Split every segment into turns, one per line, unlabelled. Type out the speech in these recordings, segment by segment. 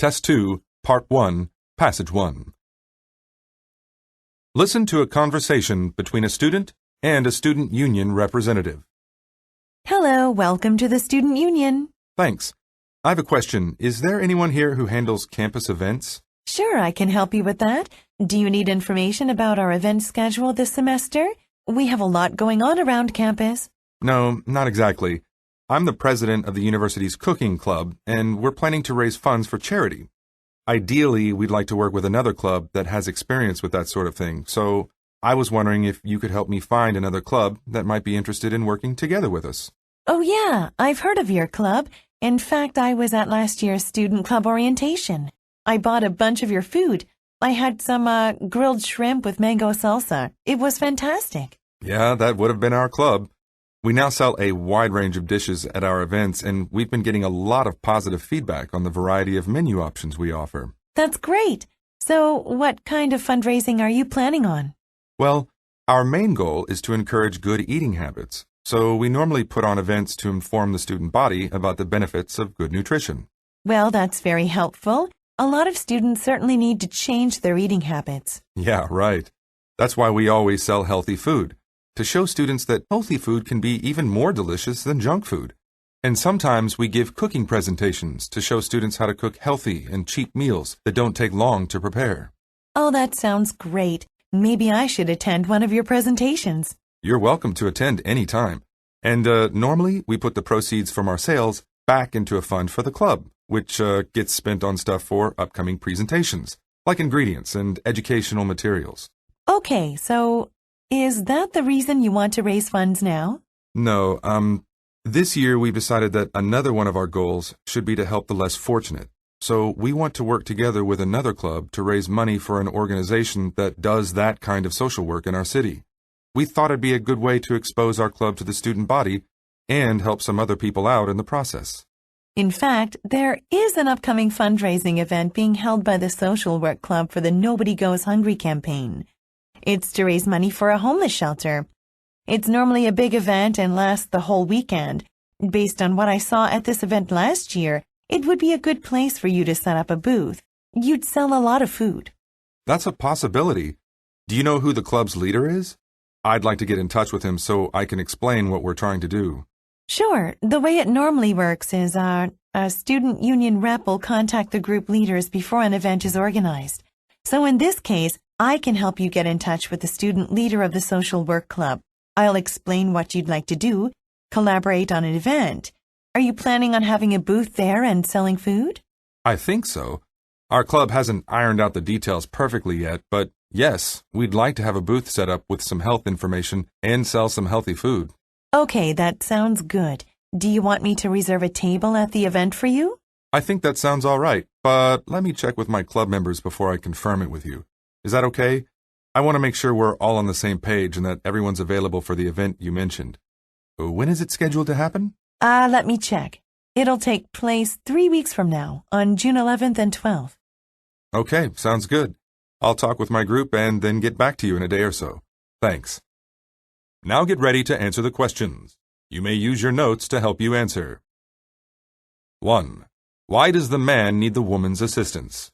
Test 2, Part 1, Passage 1. Listen to a conversation between a student and a student union representative.
Hello, welcome to the Student Union.
Thanks. I have a question. Is there anyone here who handles campus events?
Sure, I can help you with that. Do you need information about our event schedule this semester? We have a lot going on around campus.
No, not exactly. I'm the president of the university's cooking club, and we're planning to raise funds for charity. Ideally, we'd like to work with another club that has experience with that sort of thing, so I was wondering if you could help me find another club that might be interested in working together with us.
Oh yeah, I've heard of your club. In fact, I was at last year's student club orientation. I bought a bunch of your food. I had some grilled shrimp with mango salsa. It was fantastic.
Yeah, that would have been our club. We now sell a wide range of dishes at our events, and we've been getting a lot of positive feedback on the variety of menu options we offer.
That's great. So, what kind of fundraising are you planning on?
Well, our main goal is to encourage good eating habits, so we normally put on events to inform the student body about the benefits of good nutrition.
Well, that's very helpful. A lot of students certainly need to change their eating habits.
Yeah, right. That's why we always sell healthy food, to show students that healthy food can be even more delicious than junk food. And sometimes we give cooking presentations to show students how to cook healthy and cheap meals that don't take long to prepare.
Oh, that sounds great. Maybe I should attend one of your presentations.
You're welcome to attend any time. And normally we put the proceeds from our sales back into a fund for the club, which gets spent on stuff for upcoming presentations, like ingredients and educational materials.
Okay, so is that the reason you want to raise funds now?
No, this year we've decided that another one of our goals should be to help the less fortunate. So we want to work together with another club to raise money for an organization that does that kind of social work in our city. We thought it'd be a good way to expose our club to the student body and help some other people out in the process.
In fact, there is an upcoming fundraising event being held by the Social Work Club for the Nobody Goes Hungry campaign. It's to raise money for a homeless shelter. It's normally a big event and lasts the whole weekend. Based on what I saw at this event last year, it would be a good place for you to set up a booth. You'd sell a lot of food.
That's a possibility. Do you know who the club's leader is? I'd like to get in touch with him so I can explain what we're trying to do.
Sure. The way it normally works is a student union rep will contact the group leaders before an event is organized. So in this case, I can help you get in touch with the student leader of the social work club. I'll explain what you'd like to do, collaborate on an event. Are you planning on having a booth there and selling food?
I think so. Our club hasn't ironed out the details perfectly yet, but yes, we'd like to have a booth set up with some health information and sell some healthy food.
Okay, that sounds good. Do you want me to reserve a table at the event for you?
I think that sounds all right, but let me check with my club members before I confirm it with you. Is that okay? I want to make sure we're all on the same page and that everyone's available for the event you mentioned. When is it scheduled to happen?
Let me check. It'll take place 3 weeks from now, on June 11th and 12th.
Okay, sounds good. I'll talk with my group and then get back to you in a day or so. Thanks. Now get ready to answer the questions. You may use your notes to help you answer. 1. Why does the man need the woman's assistance?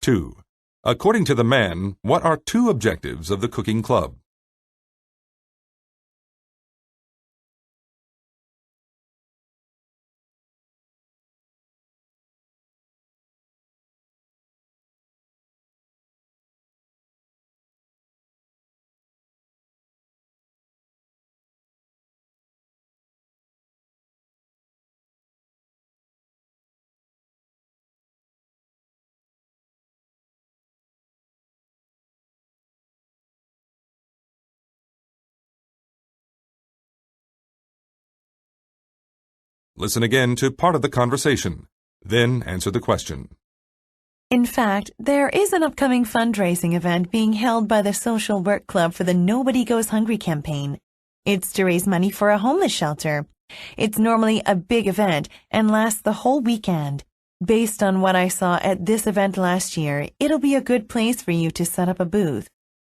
Two. According to the man, what are two objectives of the cooking club? Listen again to part of the conversation. Then answer the question.
In fact, there is an upcoming fundraising event being held by the Social Work Club for the Nobody Goes Hungry campaign. It's to raise money for a homeless shelter. It's normally a big event and lasts the whole weekend. Based on what I saw at this event last year, it'll be a good place for you to set up a booth.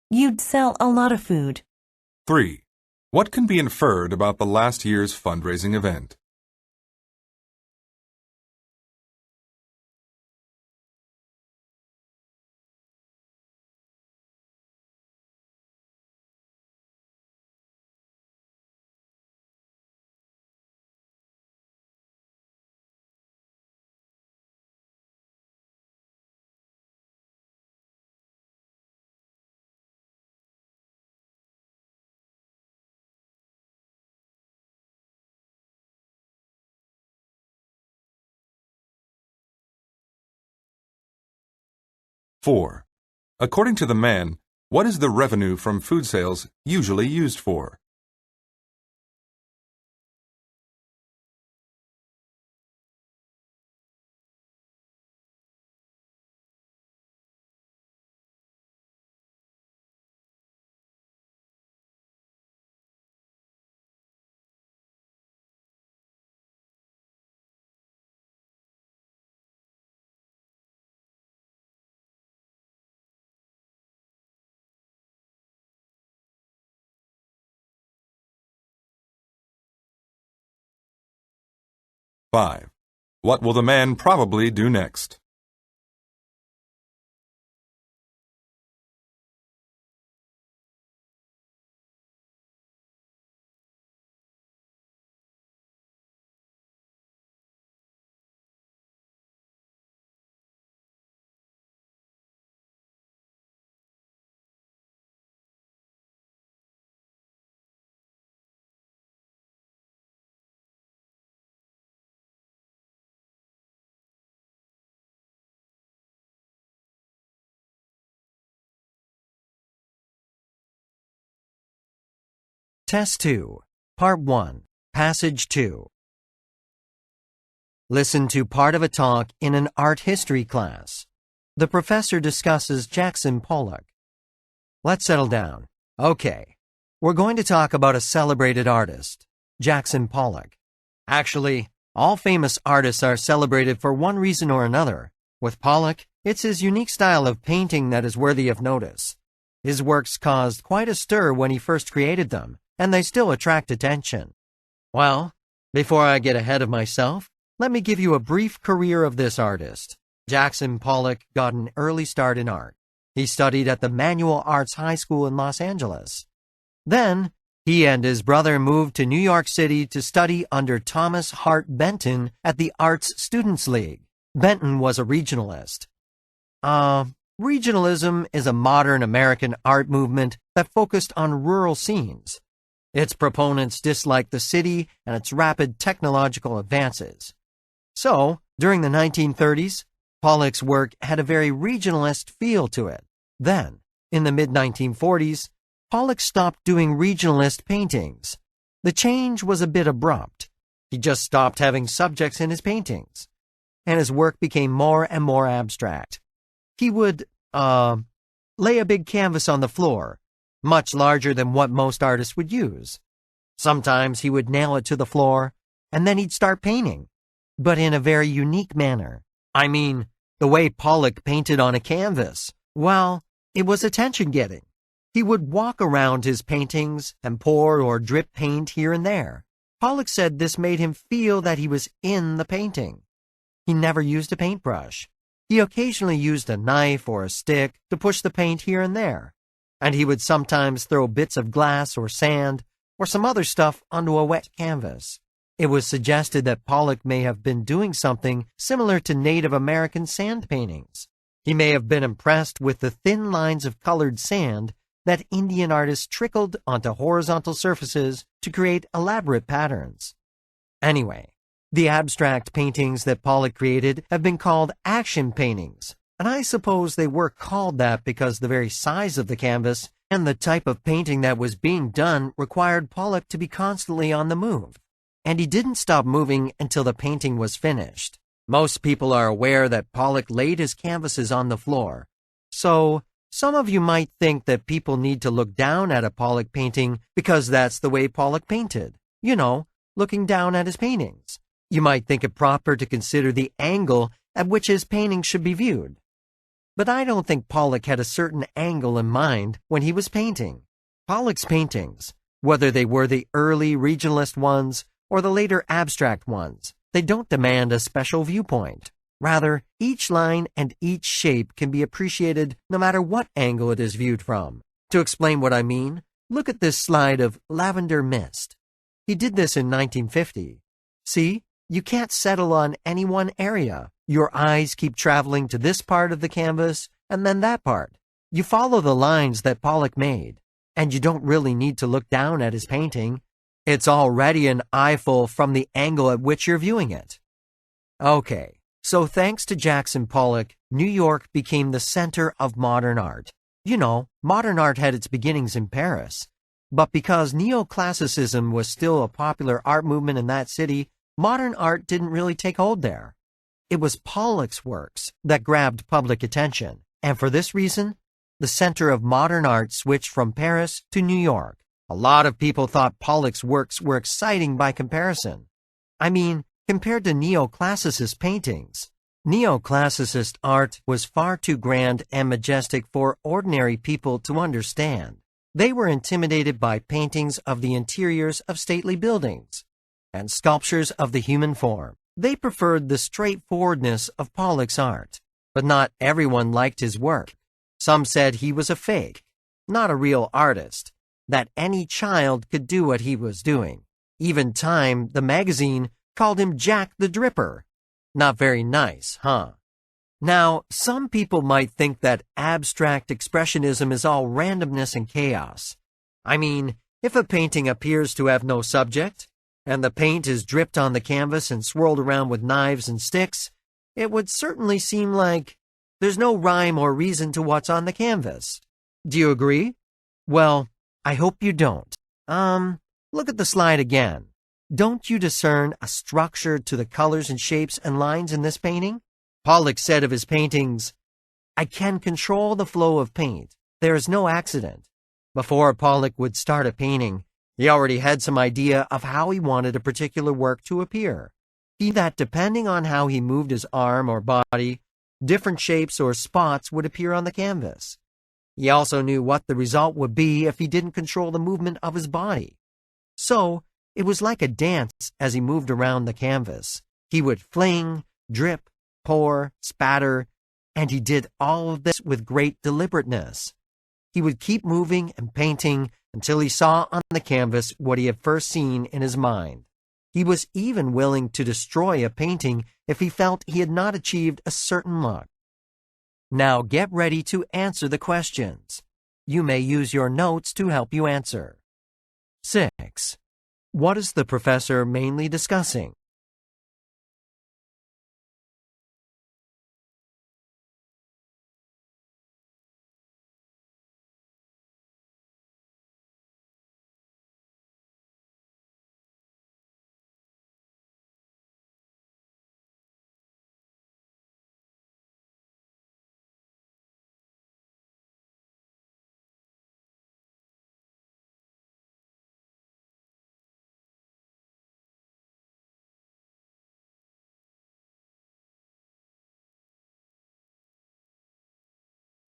You'd sell a lot of food.
3. What can be inferred about the last year's fundraising event? Four. According to the man, what is the revenue from food sales usually used for? Five. What will the man probably do next?
Test 2, Part 1, Passage 2. Listen to part of a talk in an art history class. The professor discusses Jackson Pollock. Let's settle down. Okay, we're going to talk about a celebrated artist, Jackson Pollock. Actually, all famous artists are celebrated for one reason or another. With Pollock, it's his unique style of painting that is worthy of notice. His works caused quite a stir when he first created them, and they still attract attention. Well, before I get ahead of myself, let me give you a brief career of this artist. Jackson Pollock got an early start in art. He studied at the Manual Arts High School in Los Angeles. Then, he and his brother moved to New York City to study under Thomas Hart Benton at the Arts Students League. Benton was a regionalist. Regionalism is a modern American art movement that focused on rural scenes. Its proponents disliked the city and its rapid technological advances. So, during the 1930s, Pollock's work had a very regionalist feel to it. Then, in the mid-1940s, Pollock stopped doing regionalist paintings. The change was a bit abrupt. He just stopped having subjects in his paintings, and his work became more and more abstract. He would, lay a big canvas on the floor, much larger than what most artists would use. Sometimes he would nail it to the floor, and then he'd start painting, but in a very unique manner. I mean, the way Pollock painted on a canvas, well, it was attention-getting. He would walk around his paintings and pour or drip paint here and there. Pollock said this made him feel that he was in the painting. He never used a paintbrush. He occasionally used a knife or a stick to push the paint here and there, and he would sometimes throw bits of glass or sand or some other stuff onto a wet canvas. It was suggested that Pollock may have been doing something similar to Native American sand paintings. He may have been impressed with the thin lines of colored sand that Indian artists trickled onto horizontal surfaces to create elaborate patterns. Anyway, the abstract paintings that Pollock created have been called action paintings, and I suppose they were called that because the very size of the canvas and the type of painting that was being done required Pollock to be constantly on the move. and he didn't stop moving until the painting was finished. Most people are aware that Pollock laid his canvases on the floor. So, some of you might think that people need to look down at a Pollock painting because that's the way Pollock painted. You know, looking down at his paintings. You might think it proper to consider the angle at which his paintings should be viewed. But I don't think Pollock had a certain angle in mind when he was painting. Pollock's paintings, whether they were the early regionalist ones or the later abstract ones, they don't demand a special viewpoint. Rather, each line and each shape can be appreciated no matter what angle it is viewed from. To explain what I mean, look at this slide of lavender mist. He did this in 1950. See, you can't settle on any one area. Your eyes keep traveling to this part of the canvas and then that part. You follow the lines that Pollock made, and you don't really need to look down at his painting. It's already an eyeful from the angle at which you're viewing it. Okay, so thanks to Jackson Pollock, New York became the center of modern art. You know, modern art had its beginnings in Paris. But because neoclassicism was still a popular art movement in that city, modern art didn't really take hold there. It was Pollock's works that grabbed public attention, and for this reason, the center of modern art switched from Paris to New York. A lot of people thought Pollock's works were exciting by comparison. I mean, compared to neoclassicist paintings. Neoclassicist art was far too grand and majestic for ordinary people to understand. They were intimidated by paintings of the interiors of stately buildings and sculptures of the human form. They preferred the straightforwardness of Pollock's art, but not everyone liked his work. Some said he was a fake, not a real artist, that any child could do what he was doing. Even Time, the magazine, called him Jack the Dripper. Not very nice, huh? Now, some people might think that abstract expressionism is all randomness and chaos. I mean, if a painting appears to have no subject, and the paint is dripped on the canvas and swirled around with knives and sticks, it would certainly seem like there's no rhyme or reason to what's on the canvas. Do you agree? Well, I hope you don't. Look at the slide again. Don't you discern a structure to the colors and shapes and lines in this painting? Pollock said of his paintings, "I can control the flow of paint. There is no accident." Before Pollock would start a painting, he already had some idea of how he wanted a particular work to appear. He knew that depending on how he moved his arm or body, different shapes or spots would appear on the canvas. He also knew what the result would be if he didn't control the movement of his body. So, it was like a dance as he moved around the canvas. He would fling, drip, pour, spatter, and he did all of this with great deliberateness. He would keep moving and painting until he saw on the canvas what he had first seen in his mind. He was even willing to destroy a painting if he felt he had not achieved a certain look. Now get ready to answer the questions. You may use your notes to help you answer. 6. What is the professor mainly discussing?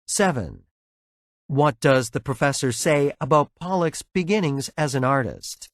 Seven. What does the professor say about Pollock's beginnings as an artist?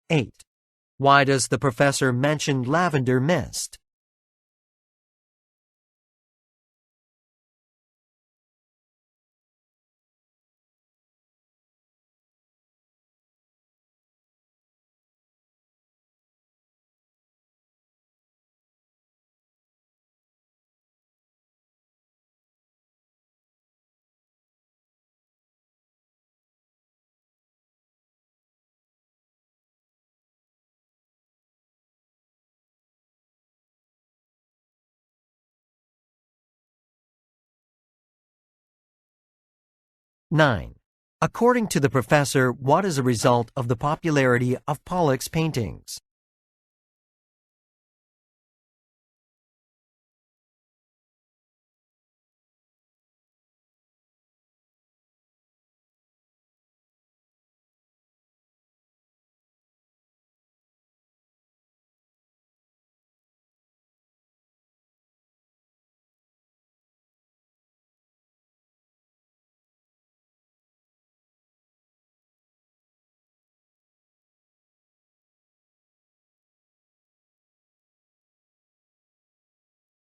Eight. Why does the professor mention lavender mist? 9. According to the professor, what is a result of the popularity of Pollock's paintings?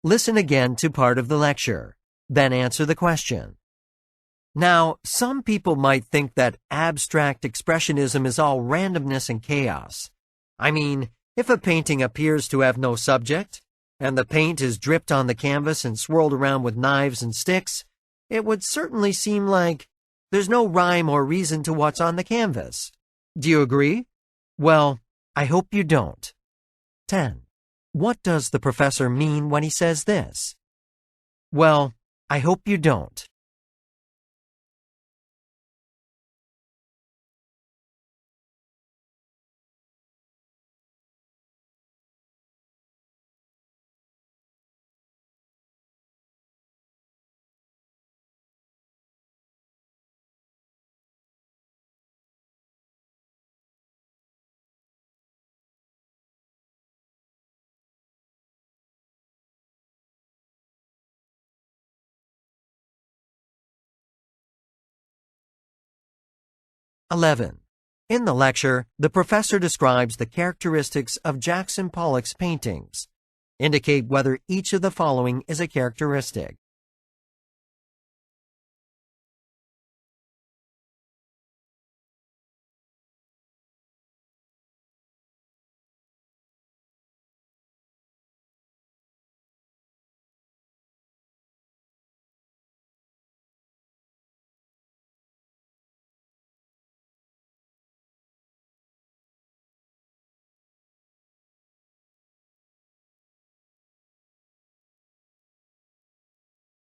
Listen again to part of the lecture, then answer the question. Now, some people might think that abstract expressionism is all randomness and chaos. I mean, if a painting appears to have no subject, and the paint is dripped on the canvas and swirled around with knives and sticks, it would certainly seem like there's no rhyme or reason to what's on the canvas. Do you agree? Well, I hope you don't. 10. What does the professor mean when he says this? Well, I hope you don't. (11) In the lecture, the professor describes the characteristics of Jackson Pollock's paintings. Indicate whether each of the following is a characteristic.